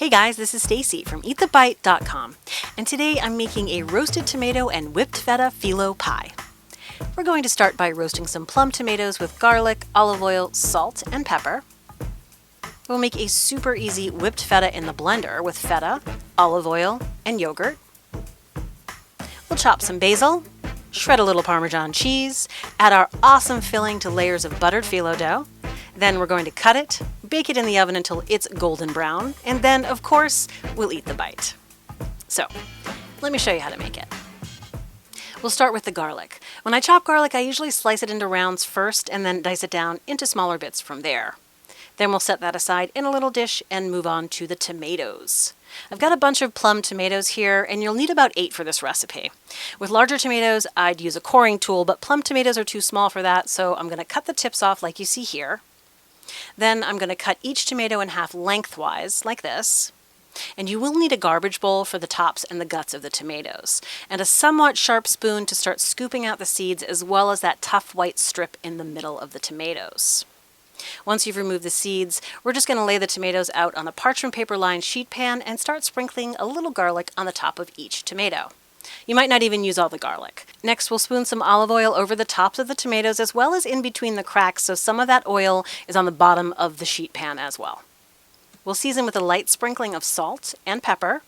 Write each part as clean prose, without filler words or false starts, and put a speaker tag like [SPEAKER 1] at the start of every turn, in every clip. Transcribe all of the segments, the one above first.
[SPEAKER 1] Hey guys, this is Stacy from eatthebite.com, and today I'm making a roasted tomato and whipped feta phyllo pie. We're going to start by roasting some plum tomatoes with garlic, olive oil, salt, and pepper. We'll make a super easy whipped feta in the blender with feta, olive oil, and yogurt. We'll chop some basil, shred a little Parmesan cheese, add our awesome filling to layers of buttered phyllo dough. Then we're going to cut it, bake it in the oven until it's golden brown, and then, of course, we'll eat the bite. So, let me show you how to make it. We'll start with the garlic. When I chop garlic, I usually slice it into rounds first and then dice it down into smaller bits from there. Then we'll set that aside in a little dish and move on to the tomatoes. I've got a bunch of plum tomatoes here, and you'll need about 8 for this recipe. With larger tomatoes, I'd use a coring tool, but plum tomatoes are too small for that, so I'm going to cut the tips off like you see here. Then I'm going to cut each tomato in half lengthwise, like this. And you will need a garbage bowl for the tops and the guts of the tomatoes, and a somewhat sharp spoon to start scooping out the seeds as well as that tough white strip in the middle of the tomatoes. Once you've removed the seeds, we're just going to lay the tomatoes out on a parchment paper lined sheet pan and start sprinkling a little garlic on the top of each tomato. You might not even use all the garlic. Next, we'll spoon some olive oil over the tops of the tomatoes as well as in between the cracks, so some of that oil is on the bottom of the sheet pan as well. We'll season with a light sprinkling of salt and pepper,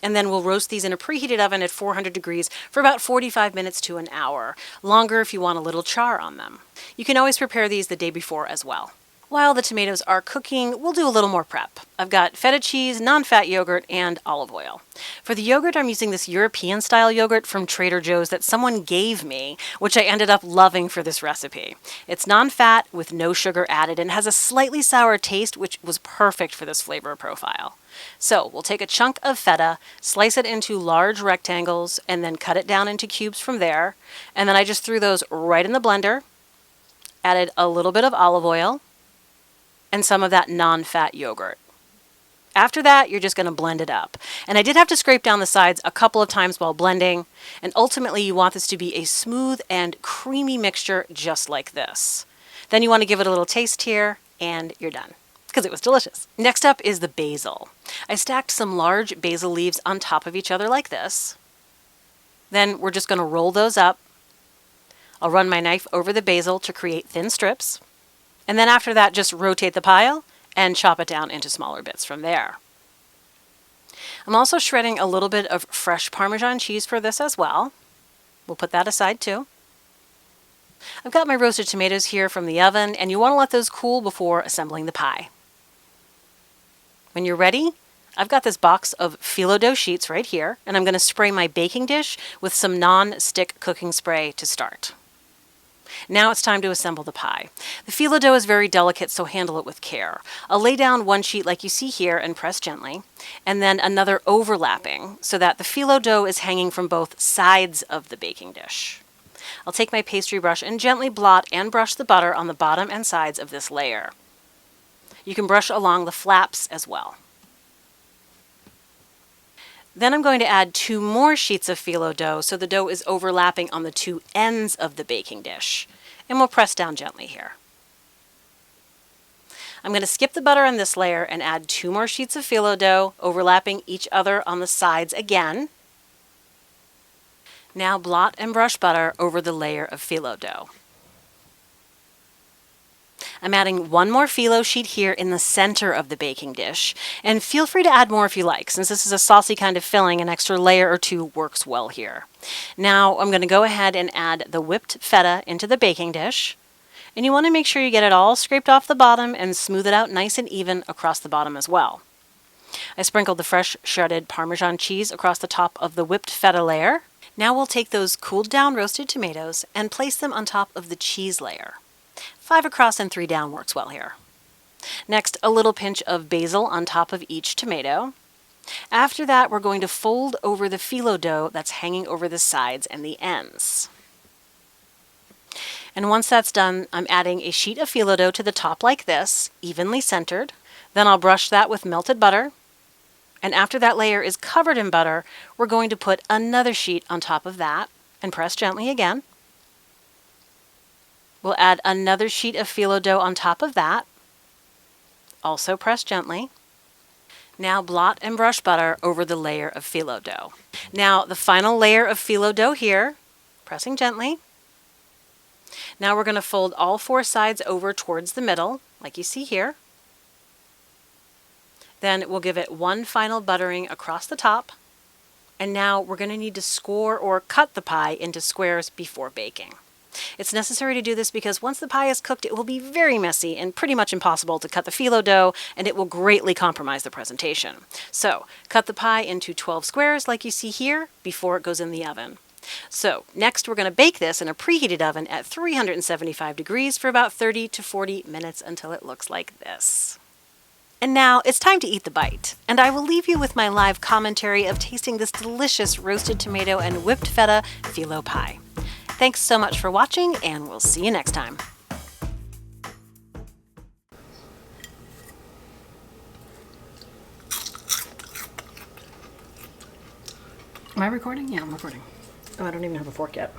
[SPEAKER 1] and then we'll roast these in a preheated oven at 400 degrees for about 45 minutes to an hour, longer if you want a little char on them. You can always prepare these the day before as well. While the tomatoes are cooking, we'll do a little more prep. I've got feta cheese, non-fat yogurt, and olive oil. For the yogurt, I'm using this European-style yogurt from Trader Joe's that someone gave me, which I ended up loving for this recipe. It's non-fat with no sugar added and has a slightly sour taste, which was perfect for this flavor profile. So we'll take a chunk of feta, slice it into large rectangles, and then cut it down into cubes from there. And then I just threw those right in the blender, added a little bit of olive oil, and some of that non-fat yogurt. After that, you're just going to blend it up. And I did have to scrape down the sides a couple of times while blending, and ultimately you want this to be a smooth and creamy mixture just like this. Then you want to give it a little taste here, and you're done, because it was delicious. Next up is the basil. I stacked some large basil leaves on top of each other like this. Then we're just going to roll those up. I'll run my knife over the basil to create thin strips. And then after that, just rotate the pile and chop it down into smaller bits from there. I'm also shredding a little bit of fresh Parmesan cheese for this as well. We'll put that aside too. I've got my roasted tomatoes here from the oven, and you want to let those cool before assembling the pie. When you're ready, I've got this box of phyllo dough sheets right here, and I'm going to spray my baking dish with some non-stick cooking spray to start. Now it's time to assemble the pie. The phyllo dough is very delicate, so handle it with care. I'll lay down one sheet like you see here and press gently, and then another overlapping so that the phyllo dough is hanging from both sides of the baking dish. I'll take my pastry brush and gently blot and brush the butter on the bottom and sides of this layer. You can brush along the flaps as well. Then I'm going to add 2 more sheets of phyllo dough so the dough is overlapping on the 2 ends of the baking dish. And we'll press down gently here. I'm going to skip the butter on this layer and add 2 more sheets of phyllo dough, overlapping each other on the sides again. Now blot and brush butter over the layer of phyllo dough. I'm adding 1 more phyllo sheet here in the center of the baking dish, and feel free to add more if you like. Since this is a saucy kind of filling, an extra layer or 2 works well here. Now I'm going to go ahead and add the whipped feta into the baking dish, and you want to make sure you get it all scraped off the bottom and smooth it out nice and even across the bottom as well. I sprinkled the fresh shredded Parmesan cheese across the top of the whipped feta layer. Now we'll take those cooled down roasted tomatoes and place them on top of the cheese layer. 5 across and 3 down works well here. Next, a little pinch of basil on top of each tomato. After that, we're going to fold over the phyllo dough that's hanging over the sides and the ends. And once that's done, I'm adding a sheet of phyllo dough to the top like this, evenly centered. Then I'll brush that with melted butter. And after that layer is covered in butter, we're going to put another sheet on top of that and press gently again. We'll add another sheet of phyllo dough on top of that. Also press gently. Now blot and brush butter over the layer of phyllo dough. Now the final layer of phyllo dough here, pressing gently. Now we're going to fold all 4 sides over towards the middle, like you see here. Then we'll give it one final buttering across the top. And now we're going to need to score or cut the pie into squares before baking. It's necessary to do this because once the pie is cooked, it will be very messy and pretty much impossible to cut the phyllo dough, and it will greatly compromise the presentation. So, cut the pie into 12 squares like you see here before it goes in the oven. So, next we're going to bake this in a preheated oven at 375 degrees for about 30 to 40 minutes until it looks like this. And now it's time to eat the bite, and I will leave you with my live commentary of tasting this delicious roasted tomato and whipped feta phyllo pie. Thanks so much for watching, and we'll see you next time. Am I recording? Yeah, I'm recording. Oh, I don't even have a fork yet.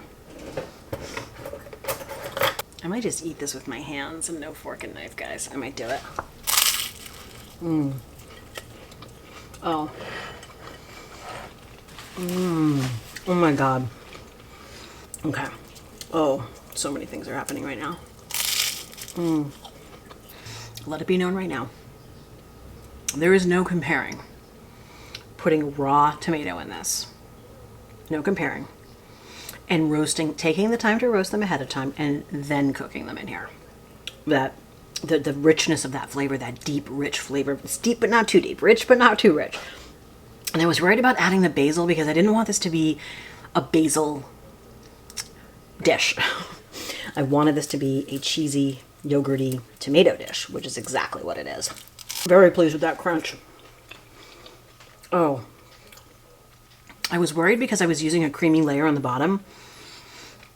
[SPEAKER 1] I might just eat this with my hands and no fork and knife, guys. I might do it. Oh. Oh my God. Okay. Oh, so many things are happening right now. Let it be known right now. There is no comparing putting raw tomato in this. No comparing. And roasting, taking the time to roast them ahead of time and then cooking them in here. The richness of that flavor, that deep, rich flavor. It's deep but not too deep, rich but not too rich. And I was worried about adding the basil because I didn't want this to be a basil dish. I wanted this to be a cheesy, yogurty tomato dish, which is exactly what it is. Very pleased with that crunch. Oh. I was worried because I was using a creamy layer on the bottom,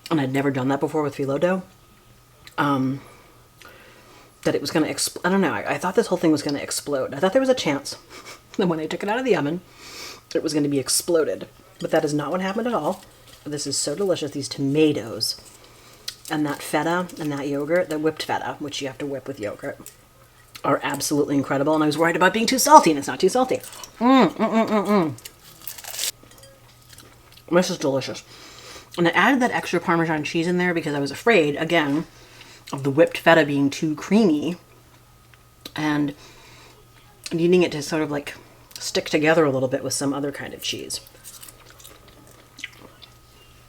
[SPEAKER 1] and I'd never done that before with phyllo dough. That it was going to explode. I don't know. I thought this whole thing was going to explode. I thought there was a chance that when I took it out of the oven, it was going to be exploded. But that is not what happened at all. This is so delicious. These tomatoes and that feta and that yogurt, the whipped feta, which you have to whip with yogurt, are absolutely incredible. And I was worried about being too salty, and it's not too salty. This is delicious. And I added that extra Parmesan cheese in there because I was afraid, again, of the whipped feta being too creamy and needing it to sort of like stick together a little bit with some other kind of cheese.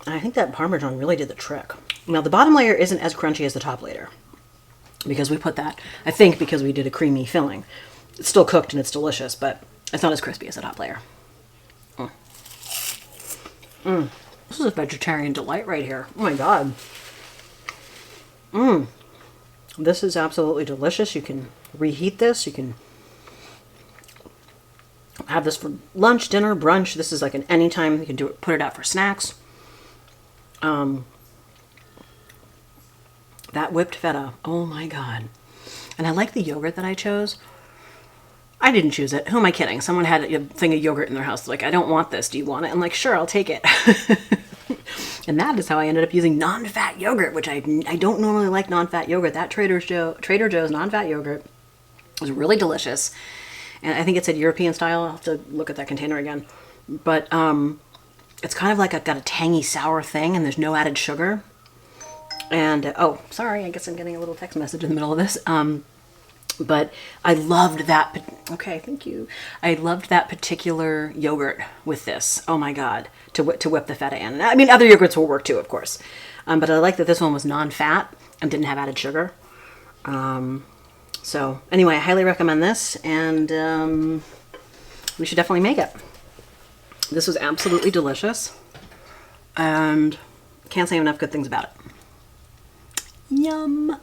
[SPEAKER 1] And I think that Parmesan really did the trick. Now the bottom layer isn't as crunchy as the top layer because we put that, I think because we did a creamy filling. It's still cooked and it's delicious, but it's not as crispy as the top layer. This is a vegetarian delight right here. Oh my God. This is absolutely delicious. You can reheat this. You can have this for lunch, dinner, brunch. This is like an anytime. You can do it, put it out for snacks. That whipped feta. Oh my God. And I like the yogurt that I chose. I didn't choose it. Who am I kidding? Someone had a thing of yogurt in their house. Like, I don't want this. Do you want it? I'm like, sure, I'll take it. And that is how I ended up using non-fat yogurt, which I don't normally like non-fat yogurt. That Trader Joe's non-fat yogurt was really delicious. And I think it said European style. I'll have to look at that container again. But it's kind of like got a tangy sour thing, and there's no added sugar. And, oh, sorry, I guess I'm getting a little text message in the middle of this. But I loved that. Okay, thank you. I loved that particular yogurt with this. Oh my God, to whip the feta in. I mean, other yogurts will work too, of course. But I like that this one was non-fat and didn't have added sugar. So anyway, I highly recommend this, and we should definitely make it. This was absolutely delicious, and can't say enough good things about it. Yum.